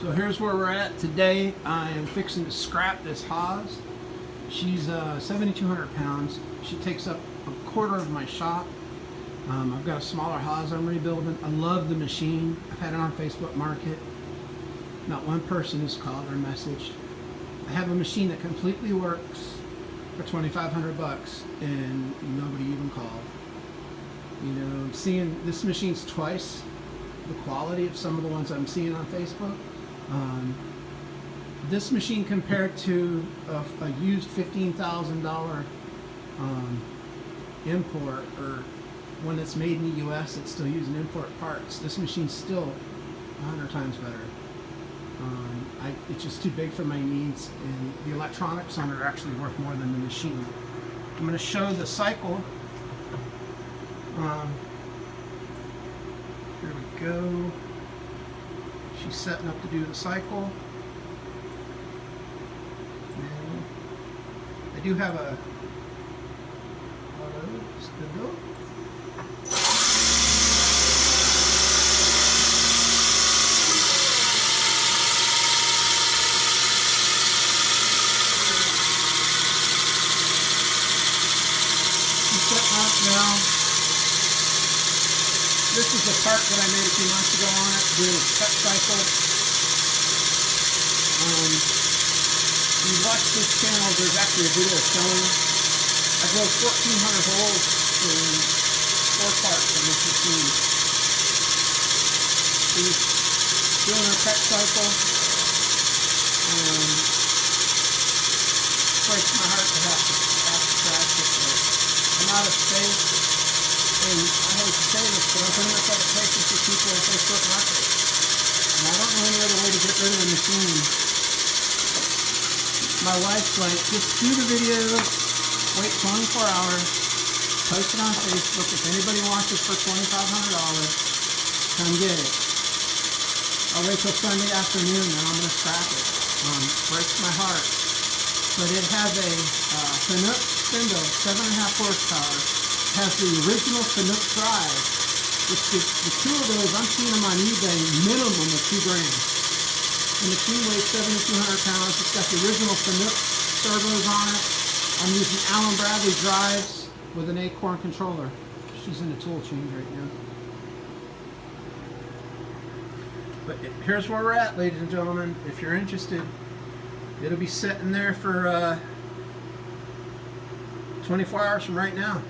So here's where we're at today. I am fixing to scrap this HaaS. She's 7,200 pounds. She takes up a quarter of my shop. I've got a smaller HaaS I'm rebuilding. I love the machine. I've had it on Facebook Market. Not one person has called or messaged. I have a machine that completely works for 2,500 bucks and nobody even called. You know, I'm seeing this machine's twice the quality of some of the ones I'm seeing on Facebook. This machine compared to a used $15,000 import, or one that's made in the US that's still using import parts, this machine's still 100 times better. It's just too big for my needs, and the electronics on it are actually worth more than the machine. I'm going to show the cycle. Here we go. She's setting up to do the cycle. And I do have a spindle. Now, this is a part that I made a few months ago on it, doing a cut cycle. If you watch this channel, there's actually a video showing. I drove 1,400 holes in 4 parts on this machine. She's doing a cut cycle. Breaks my heart to have to crash it. I'm out of space, and I hate to say this, but I'm putting up other places for people on Facebook Market. And I don't know any other way to get rid of the machine. My wife's like, just do the videos, wait 24 hours, post it on Facebook. If anybody wants it for $2,500, come get it. I'll wait till Sunday afternoon, and I'm going to scrap it. Breaks my heart. But it has a Chinook spindle, 7.5 horsepower. Has the original Chinook drive, which the two of those, I'm seeing them on eBay, minimum of $2 grand. The machine weighs 7,200 pounds. It's got the original Chinook servos on it. I'm using Allen Bradley drives with an Acorn controller. She's in the tool change right now. But here's where we're at, ladies and gentlemen. If you're interested, it'll be sitting there for 24 hours from right now.